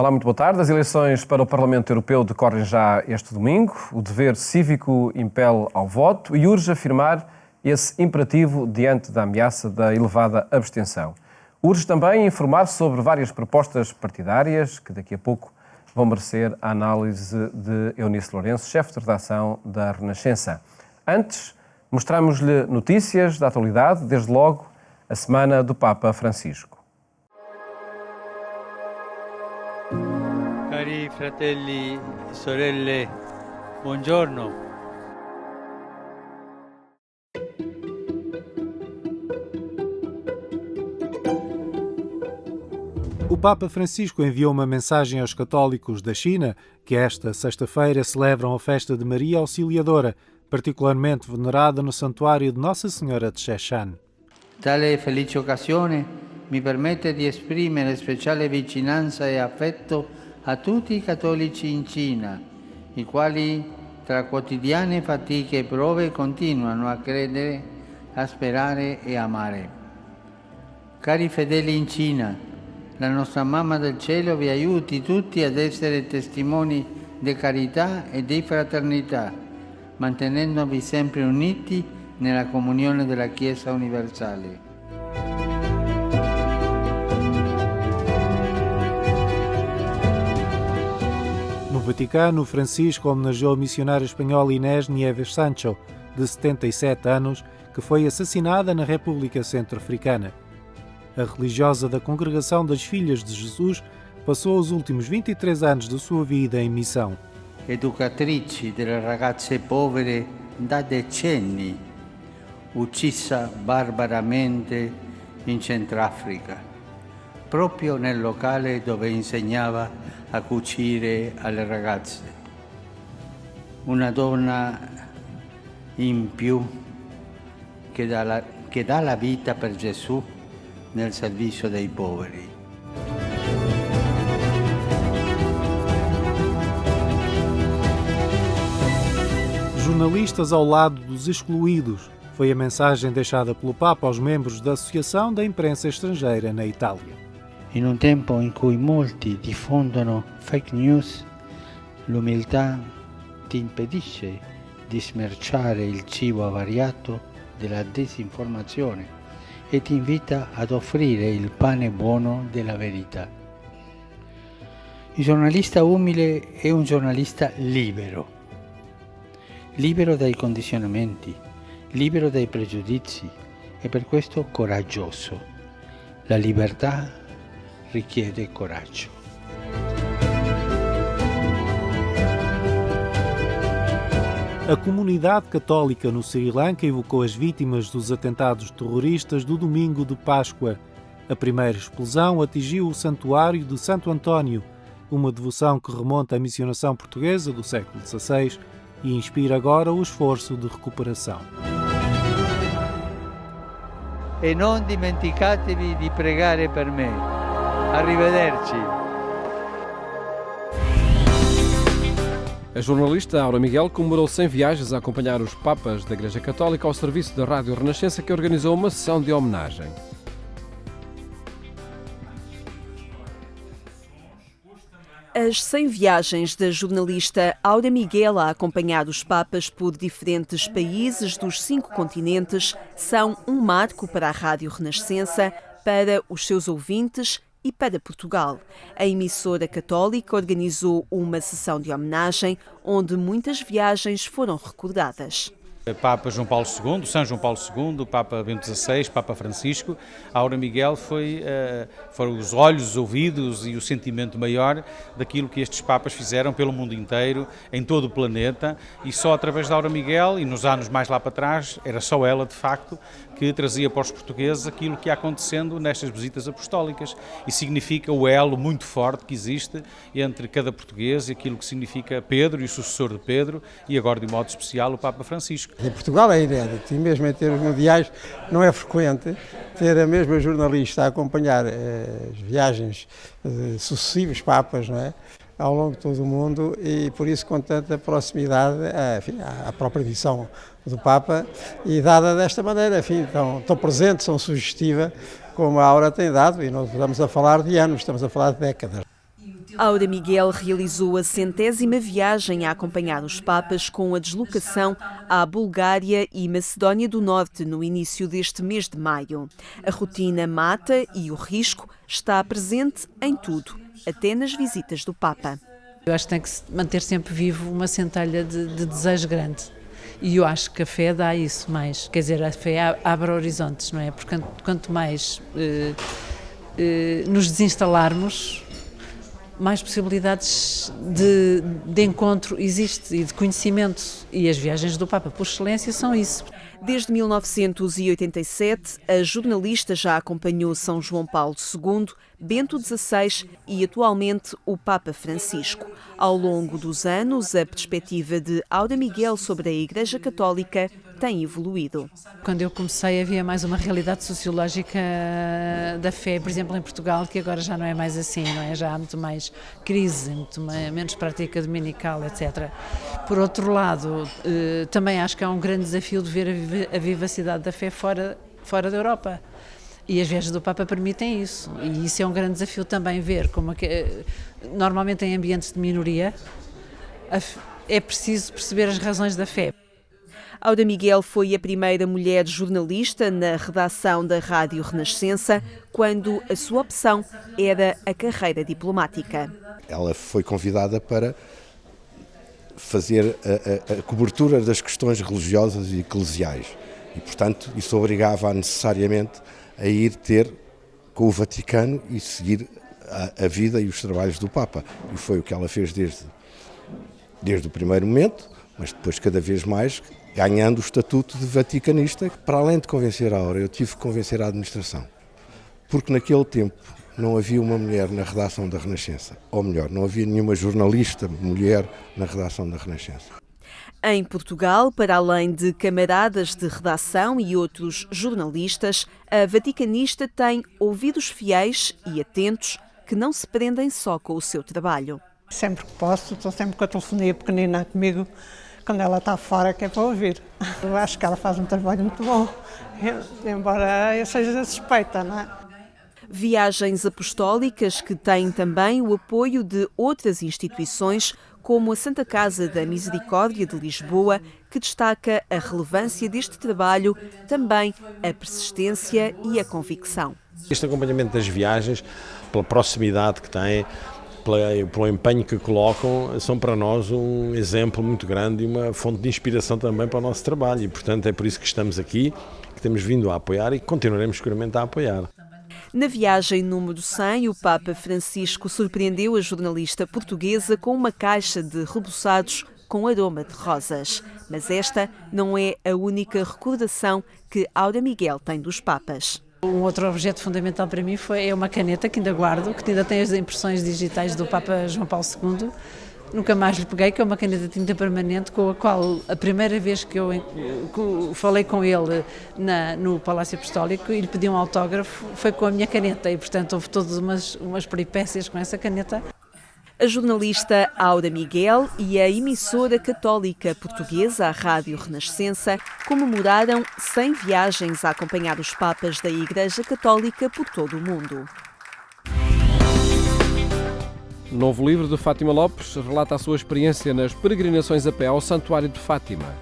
Olá, muito boa tarde. As eleições para o Parlamento Europeu decorrem já este domingo. O dever cívico impele ao voto e urge afirmar esse imperativo diante da ameaça da elevada abstenção. Urge também informar sobre várias propostas partidárias que daqui a pouco vão merecer a análise de Eunice Lourenço, chefe de redação da Renascença. Antes, mostramos-lhe notícias da atualidade, desde logo a semana do Papa Francisco. Cari fratelli e sorelle, buongiorno. O Papa Francisco enviou uma mensagem aos católicos da China que esta sexta-feira celebram a festa de Maria Auxiliadora, particularmente venerada no santuário de Nossa Senhora de Sheshan. Tale felice occasione mi permette di esprimere speciale vicinanza e affetto a tutti i cattolici in Cina, i quali tra quotidiane fatiche e prove continuano a credere, a sperare e amare. Cari fedeli in Cina, la nostra Mamma del Cielo vi aiuti tutti ad essere testimoni di carità e di fraternità, mantenendovi sempre uniti nella comunione della Chiesa universale. No Vaticano, Francisco homenageou a missionária espanhola Inés Nieves Sancho, de 77 anos, que foi assassinada na República Centro-Africana. A religiosa da Congregação das Filhas de Jesus passou os últimos 23 anos de sua vida em missão. Educatrici delle ragazze povere da decenni, uccisa barbaramente in Centrafrica, proprio nel locale dove insegnava a cucire alle ragazze. Una donna in più che dà la vita per Gesù nel servizio dei poveri. Jornalistas ao lado dos excluídos, foi a mensagem deixada pelo Papa aos membros da Associação da Imprensa Estrangeira na Itália. In un tempo in cui molti diffondono fake news, l'umiltà ti impedisce di smerciare il cibo avariato della disinformazione e ti invita ad offrire il pane buono della verità. Il giornalista umile è un giornalista libero dai condizionamenti, libero dai pregiudizi e per questo coraggioso. La libertà richiede coraggio. A comunidade católica no Sri Lanka evocou as vítimas dos atentados terroristas do domingo de Páscoa. A primeira explosão atingiu o santuário de Santo António, uma devoção que remonta à missionação portuguesa do século XVI e inspira agora o esforço de recuperação. E non dimenticatevi di pregare per me. Arrivederci. A jornalista Aura Miguel comemorou 100 viagens a acompanhar os papas da Igreja Católica ao serviço da Rádio Renascença, que organizou uma sessão de homenagem. As 100 viagens da jornalista Aura Miguel a acompanhar os papas por diferentes países dos 5 continentes são um marco para a Rádio Renascença, para os seus ouvintes e para Portugal. A emissora católica organizou uma sessão de homenagem onde muitas viagens foram recordadas. Papa João Paulo II, São João Paulo II, Papa Bento XVI, Papa Francisco. A Aura Miguel foram os olhos, os ouvidos e o sentimento maior daquilo que estes papas fizeram pelo mundo inteiro, em todo o planeta, e só através da Aura Miguel, e nos anos mais lá para trás, era só ela de facto que trazia para os portugueses aquilo que ia acontecendo nestas visitas apostólicas, e significa o elo muito forte que existe entre cada português e aquilo que significa Pedro e o sucessor de Pedro, e agora de modo especial o Papa Francisco. Em Portugal é inédito, e mesmo em termos mundiais não é frequente ter a mesma jornalista a acompanhar as viagens de sucessivos papas, não é? Ao longo de todo o mundo, e por isso com tanta proximidade à própria missão do Papa, e dada desta maneira, enfim, tão presente, tão sugestiva, como a Aura tem dado, e não estamos a falar de anos, estamos a falar de décadas. E o teu Aura Miguel realizou a 100ª viagem a acompanhar os Papas com a deslocação à Bulgária e Macedónia do Norte no início deste mês de maio. A rotina mata e o risco está presente em tudo, até nas visitas do Papa. Eu acho que tem que se manter sempre vivo uma centelha de desejo grande. E eu acho que a fé dá isso mais. Quer dizer, a fé abre horizontes, não é? Porque quanto mais nos desinstalarmos, mais possibilidades de encontro existe e de conhecimento. E as viagens do Papa, por excelência, são isso. Desde 1987, a jornalista já acompanhou São João Paulo II, Bento XVI e, atualmente, o Papa Francisco. Ao longo dos anos, a perspectiva de Aura Miguel sobre a Igreja Católica tem evoluído. Quando eu comecei havia mais uma realidade sociológica da fé, por exemplo, em Portugal, que agora já não é mais assim, não é? Já há muito mais crise, menos prática dominical, etc. Por outro lado, também acho que há um grande desafio de ver a vivacidade da fé fora da Europa. E as viagens do Papa permitem isso. E isso é um grande desafio também, ver como normalmente em ambientes de minoria é preciso perceber as razões da fé. Aura Miguel foi a primeira mulher jornalista na redação da Rádio Renascença, quando a sua opção era a carreira diplomática. Ela foi convidada para fazer a cobertura das questões religiosas e eclesiais. E, portanto, isso obrigava-a necessariamente a ir ter com o Vaticano e seguir a vida e os trabalhos do Papa. E foi o que ela fez desde o primeiro momento, mas depois cada vez mais ganhando o estatuto de vaticanista. Para além de convencer a Aura, eu tive que convencer a administração. Porque naquele tempo não havia uma mulher na redação da Renascença. Ou melhor, não havia nenhuma jornalista mulher na redação da Renascença. Em Portugal, para além de camaradas de redação e outros jornalistas, a vaticanista tem ouvidos fiéis e atentos que não se prendem só com o seu trabalho. Sempre que posso, estou sempre com a telefonia pequenina comigo, quando ela está fora, que é para ouvir. Eu acho que ela faz um trabalho muito bom, embora eu seja suspeita, não é? Viagens apostólicas que têm também o apoio de outras instituições, como a Santa Casa da Misericórdia de Lisboa, que destaca a relevância deste trabalho, também a persistência e a convicção. Este acompanhamento das viagens, pela proximidade que tem, pelo empenho que colocam, são para nós um exemplo muito grande e uma fonte de inspiração também para o nosso trabalho. E, portanto, é por isso que estamos aqui, que temos vindo a apoiar e que continuaremos seguramente a apoiar. Na viagem número 100, o Papa Francisco surpreendeu a jornalista portuguesa com uma caixa de reboçados com aroma de rosas. Mas esta não é a única recordação que Aura Miguel tem dos Papas. Um outro objeto fundamental para mim é uma caneta que ainda guardo, que ainda tem as impressões digitais do Papa João Paulo II. Nunca mais lhe peguei, que é uma caneta de tinta permanente com a qual a primeira vez que eu falei com ele no Palácio Apostólico e lhe pedi um autógrafo foi com a minha caneta e, portanto, houve todas umas peripécias com essa caneta. A jornalista Aura Miguel e a emissora católica portuguesa, a Rádio Renascença, comemoraram 100 viagens a acompanhar os Papas da Igreja Católica por todo o mundo. Novo livro de Fátima Lopes relata a sua experiência nas peregrinações a pé ao Santuário de Fátima.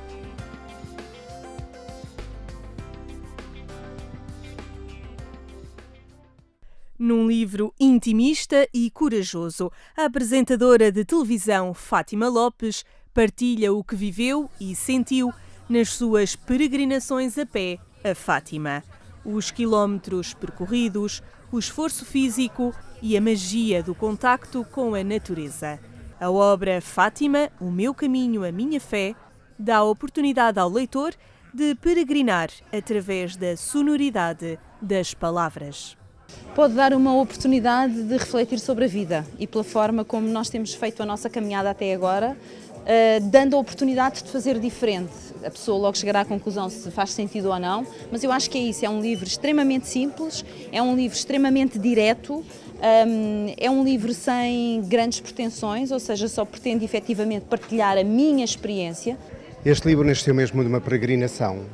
Num livro intimista e corajoso, a apresentadora de televisão Fátima Lopes partilha o que viveu e sentiu nas suas peregrinações a pé a Fátima. Os quilómetros percorridos, o esforço físico e a magia do contacto com a natureza. A obra Fátima, o meu caminho, a minha fé, dá a oportunidade ao leitor de peregrinar através da sonoridade das palavras. Pode dar uma oportunidade de refletir sobre a vida e pela forma como nós temos feito a nossa caminhada até agora, dando a oportunidade de fazer diferente. A pessoa logo chegará à conclusão se faz sentido ou não, mas eu acho que é isso, é um livro extremamente simples, é um livro extremamente direto, é um livro sem grandes pretensões, ou seja, só pretende efetivamente partilhar a minha experiência. Este livro nasceu mesmo de uma peregrinação,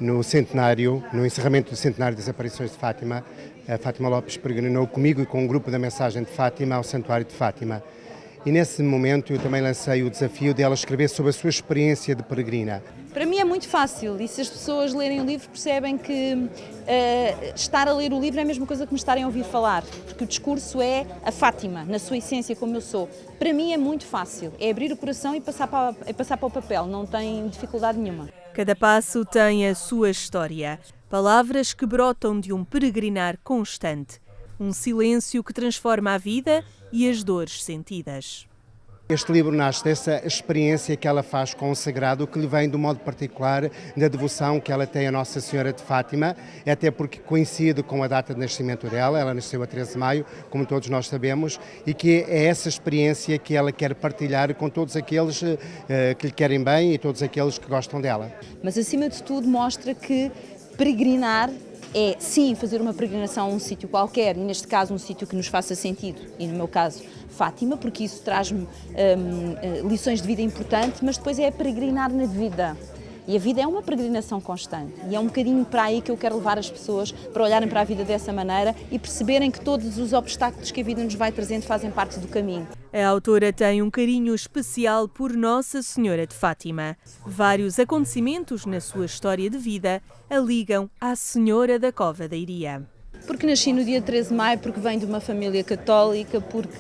no centenário, no encerramento do centenário das aparições de Fátima, a Fátima Lopes peregrinou comigo e com um grupo da Mensagem de Fátima ao Santuário de Fátima. E nesse momento eu também lancei o desafio de ela escrever sobre a sua experiência de peregrina. Para mim é muito fácil e se as pessoas lerem o livro percebem que estar a ler o livro é a mesma coisa que me estarem a ouvir falar, porque o discurso é a Fátima, na sua essência como eu sou. Para mim é muito fácil, é abrir o coração e passar para o papel, não tem dificuldade nenhuma. Cada passo tem a sua história. Palavras que brotam de um peregrinar constante. Um silêncio que transforma a vida e as dores sentidas. Este livro nasce dessa experiência que ela faz com o sagrado, que lhe vem de um modo particular da devoção que ela tem a Nossa Senhora de Fátima, até porque coincide com a data de nascimento dela, ela nasceu a 13 de maio, como todos nós sabemos, e que é essa experiência que ela quer partilhar com todos aqueles que lhe querem bem e todos aqueles que gostam dela. Mas acima de tudo mostra que peregrinar é sim fazer uma peregrinação a um sítio qualquer, e neste caso um sítio que nos faça sentido, e no meu caso Fátima, porque isso traz-me lições de vida importantes, mas depois é peregrinar na vida. E a vida é uma peregrinação constante e é um bocadinho para aí que eu quero levar as pessoas para olharem para a vida dessa maneira e perceberem que todos os obstáculos que a vida nos vai trazendo fazem parte do caminho. A autora tem um carinho especial por Nossa Senhora de Fátima. Vários acontecimentos na sua história de vida a ligam à Senhora da Cova da Iria. Porque nasci no dia 13 de maio, porque venho de uma família católica, porque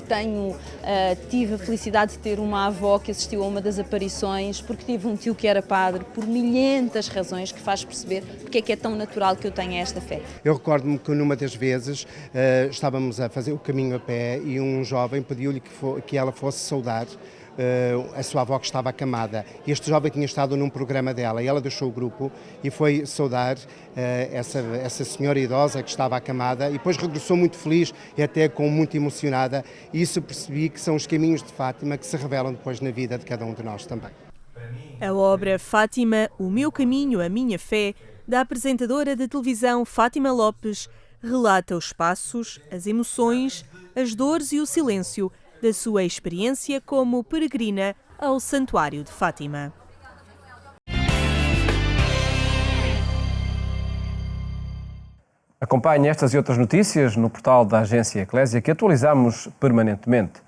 tive a felicidade de ter uma avó que assistiu a uma das aparições, porque tive um tio que era padre, por milhentas razões que faz perceber porque é que é tão natural que eu tenha esta fé. Eu recordo-me que numa das vezes estávamos a fazer o caminho a pé e um jovem pediu-lhe que ela fosse saudar a sua avó que estava acamada. Este jovem tinha estado num programa dela e ela deixou o grupo e foi saudar essa senhora idosa que estava acamada e depois regressou muito feliz e até muito emocionada. E isso percebi que são os caminhos de Fátima que se revelam depois na vida de cada um de nós também. A obra Fátima, o meu caminho, a minha fé, da apresentadora de televisão Fátima Lopes, relata os passos, as emoções, as dores e o silêncio da sua experiência como peregrina ao Santuário de Fátima. Acompanhe estas e outras notícias no portal da Agência Eclésia, que atualizamos permanentemente.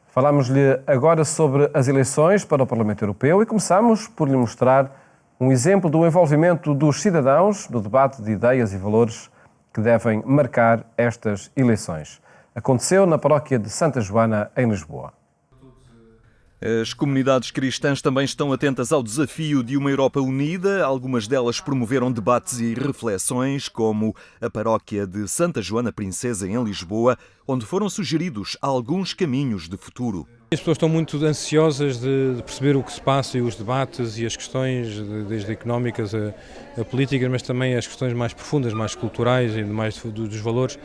Falamos-lhe agora sobre as eleições para o Parlamento Europeu e começamos por lhe mostrar um exemplo do envolvimento dos cidadãos no debate de ideias e valores que devem marcar estas eleições. Aconteceu na paróquia de Santa Joana, em Lisboa. As comunidades cristãs também estão atentas ao desafio de uma Europa unida. Algumas delas promoveram debates e reflexões, como a paróquia de Santa Joana Princesa, em Lisboa, onde foram sugeridos alguns caminhos de futuro. As pessoas estão muito ansiosas de perceber o que se passa e os debates e as questões, desde económicas a políticas, mas também as questões mais profundas, mais culturais e mais dos valores.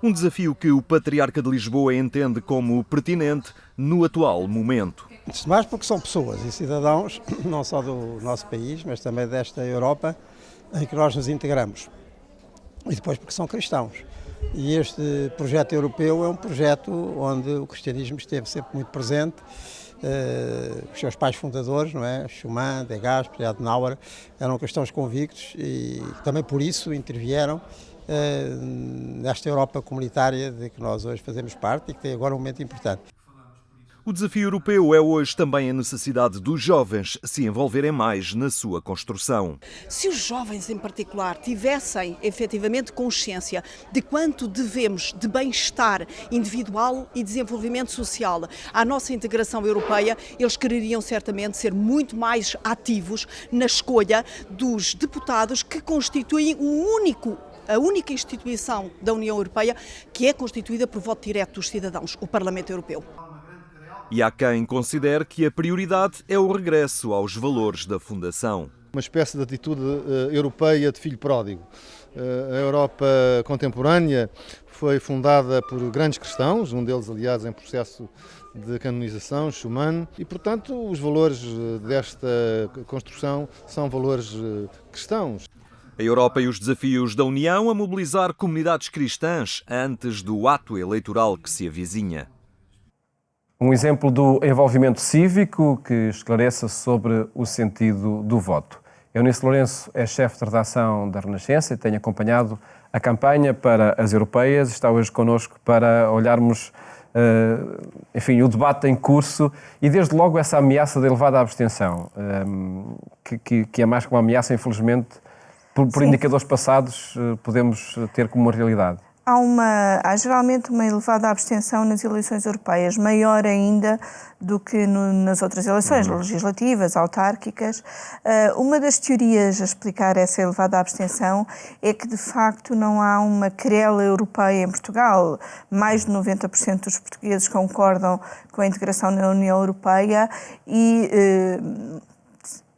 Um desafio que o Patriarca de Lisboa entende como pertinente no atual momento. Antes de mais porque são pessoas e cidadãos, não só do nosso país, mas também desta Europa, em que nós nos integramos. E depois porque são cristãos. E este projeto europeu é um projeto onde o cristianismo esteve sempre muito presente. Os seus pais fundadores, não é? Schuman, De Gasperi, Adenauer, eram cristãos convictos e também por isso intervieram nesta Europa comunitária de que nós hoje fazemos parte e que tem agora um momento importante. O desafio europeu é hoje também a necessidade dos jovens se envolverem mais na sua construção. Se os jovens em particular tivessem efetivamente consciência de quanto devemos de bem-estar individual e desenvolvimento social à nossa integração europeia, eles quereriam certamente ser muito mais ativos na escolha dos deputados que constituem a única instituição da União Europeia que é constituída por voto direto dos cidadãos, o Parlamento Europeu. E há quem considere que a prioridade é o regresso aos valores da Fundação. Uma espécie de atitude europeia de filho pródigo. A Europa contemporânea foi fundada por grandes cristãos, um deles, aliás, em processo de canonização, Schuman, e, portanto, os valores desta construção são valores cristãos. A Europa e os desafios da União a mobilizar comunidades cristãs antes do ato eleitoral que se avizinha. Um exemplo do envolvimento cívico que esclareça sobre o sentido do voto. Eunice Lourenço é chefe de redação da Renascença e tem acompanhado a campanha para as europeias. Está hoje connosco para olharmos, enfim, o debate em curso e desde logo essa ameaça da elevada abstenção, que é mais que uma ameaça, infelizmente, por indicadores passados podemos ter como uma realidade. Há geralmente uma elevada abstenção nas eleições europeias, maior ainda do que nas outras eleições legislativas, autárquicas. Uma das teorias a explicar essa elevada abstenção é que, de facto, não há uma querela europeia em Portugal. Mais de 90% dos portugueses concordam com a integração na União Europeia e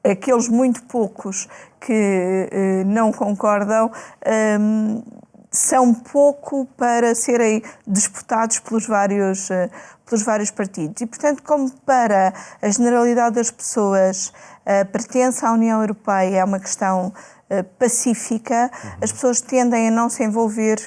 aqueles muito poucos que não concordam são pouco para serem disputados pelos vários partidos. E, portanto, como para a generalidade das pessoas a pertença à União Europeia é uma questão pacífica, as pessoas tendem a não se envolver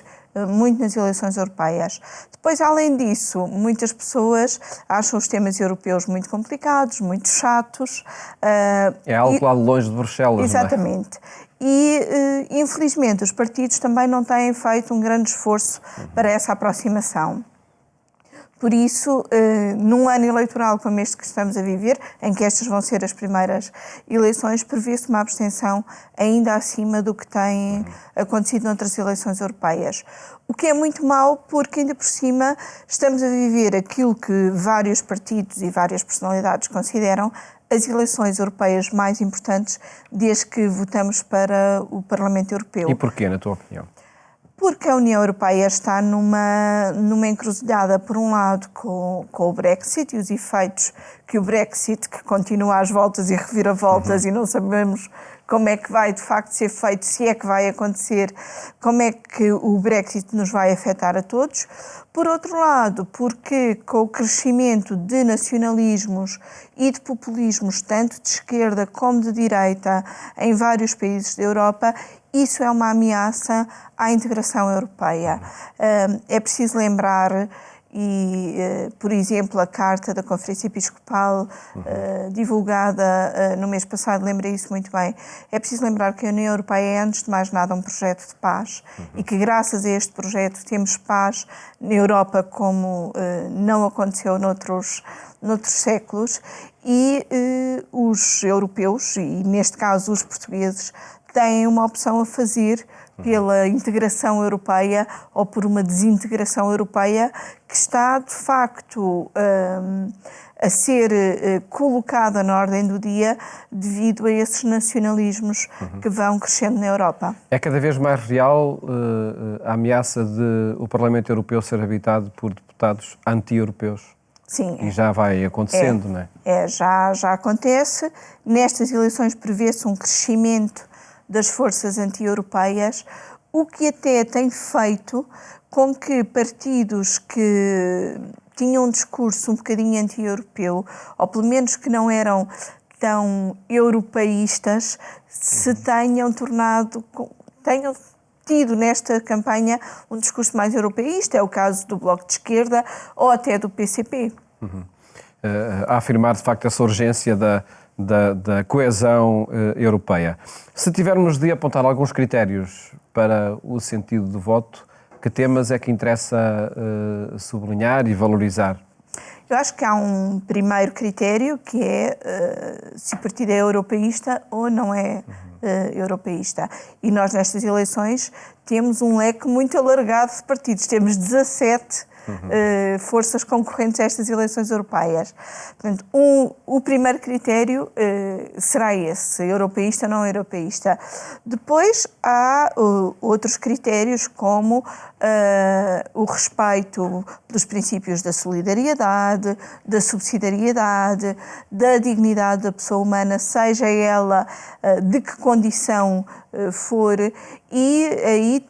muito nas eleições europeias. Depois, além disso, muitas pessoas acham os temas europeus muito complicados, muito chatos. É algo lá de longe de Bruxelas, exatamente. Não é? E, infelizmente, os partidos também não têm feito um grande esforço para essa aproximação. Por isso, num ano eleitoral como este que estamos a viver, em que estas vão ser as primeiras eleições, prevê-se uma abstenção ainda acima do que tem acontecido noutras eleições europeias. O que é muito mau, porque ainda por cima estamos a viver aquilo que vários partidos e várias personalidades consideram as eleições europeias mais importantes desde que votamos para o Parlamento Europeu. E porquê, na tua opinião? Porque a União Europeia está numa encruzilhada, por um lado, com o Brexit e os efeitos que o Brexit, que continua às voltas e reviravoltas e não sabemos como é que vai de facto ser feito, se é que vai acontecer, como é que o Brexit nos vai afetar a todos. Por outro lado, porque com o crescimento de nacionalismos e de populismos, tanto de esquerda como de direita, em vários países da Europa, isso é uma ameaça à integração europeia. É preciso lembrar, por exemplo, a Carta da Conferência Episcopal, divulgada no mês passado, lembrei isso muito bem. É preciso lembrar que a União Europeia é, antes de mais nada, um projeto de paz e que, graças a este projeto, temos paz na Europa como não aconteceu noutros séculos. E os europeus, e neste caso os portugueses, têm uma opção a fazer pela integração europeia ou por uma desintegração europeia que está, de facto, a ser colocada na ordem do dia devido a esses nacionalismos que vão crescendo na Europa. É cada vez mais real a ameaça de o Parlamento Europeu ser habitado por deputados anti-europeus? Sim. E já vai acontecendo, não é? Já acontece. Nestas eleições prevê-se um crescimento das forças anti-europeias, o que até tem feito com que partidos que tinham um discurso um bocadinho anti-europeu, ou pelo menos que não eram tão europeístas, se tenham tido nesta campanha um discurso mais europeísta. É o caso do Bloco de Esquerda ou até do PCP. A afirmar, de facto, essa urgência da coesão europeia. Se tivermos de apontar alguns critérios para o sentido do voto, que temas é que interessa sublinhar e valorizar? Eu acho que há um primeiro critério, que é se o partido é europeísta ou não é europeísta. E nós, nestas eleições, temos um leque muito alargado de partidos. Temos 17 forças concorrentes a estas eleições europeias. Portanto, o primeiro critério será esse, europeísta ou não europeísta. Depois há outros critérios, como o respeito pelos princípios da solidariedade, da subsidiariedade, da dignidade da pessoa humana, seja ela de que condição for, e aí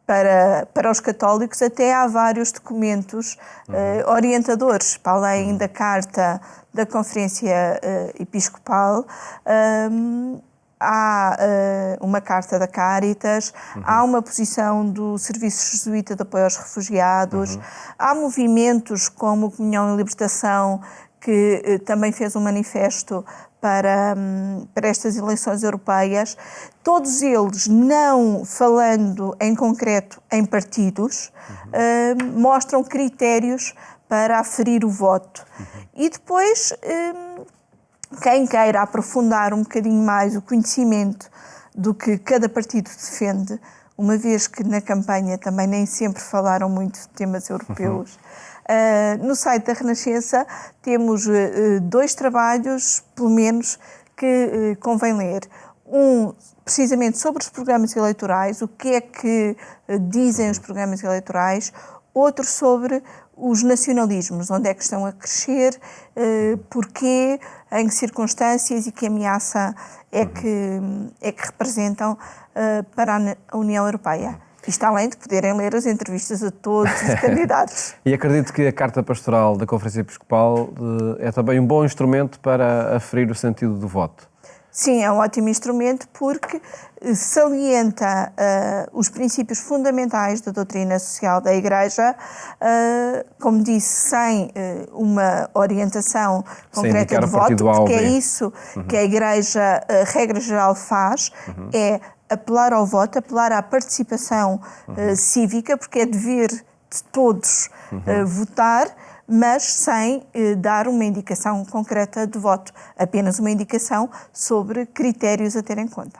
para os católicos até há vários documentos orientadores, para além da Carta da Conferência Episcopal. Há uma Carta da Caritas, há uma posição do Serviço Jesuíta de Apoio aos Refugiados, há movimentos como Comunhão e Libertação que também fez um manifesto para estas eleições europeias, todos eles não falando em concreto em partidos, mostram critérios para aferir o voto. E depois, quem queira aprofundar um bocadinho mais o conhecimento do que cada partido defende, uma vez que na campanha também nem sempre falaram muito de temas europeus, no site da Renascença temos 2 trabalhos, pelo menos, que convém ler. Um, precisamente sobre os programas eleitorais, o que é que dizem os programas eleitorais. Outro sobre os nacionalismos, onde é que estão a crescer, porquê, em que circunstâncias e que ameaça é que representam para a União Europeia. Isto além de poderem ler as entrevistas a todos os candidatos. E acredito que a Carta Pastoral da Conferência Episcopal é também um bom instrumento para aferir o sentido do voto. Sim, é um ótimo instrumento porque salienta os princípios fundamentais da doutrina social da Igreja, como disse, sem uma orientação concreta de voto, porque é isso que a Igreja, a regra geral, faz, é apelar ao voto, apelar à participação cívica, porque é dever de todos votar, mas sem dar uma indicação concreta de voto, apenas uma indicação sobre critérios a ter em conta.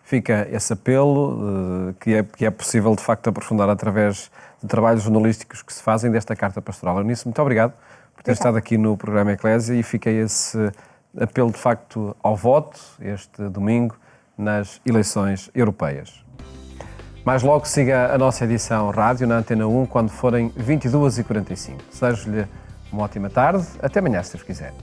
Fica esse apelo que é possível de facto aprofundar através de trabalhos jornalísticos que se fazem desta Carta Pastoral. Eunice, muito obrigado por ter estado aqui no programa Eclésia e fica esse apelo de facto ao voto este domingo nas eleições europeias. Mais logo siga a nossa edição rádio na Antena 1 quando forem 22h45. Desejo-lhe uma ótima tarde. Até amanhã, se Deus quiser.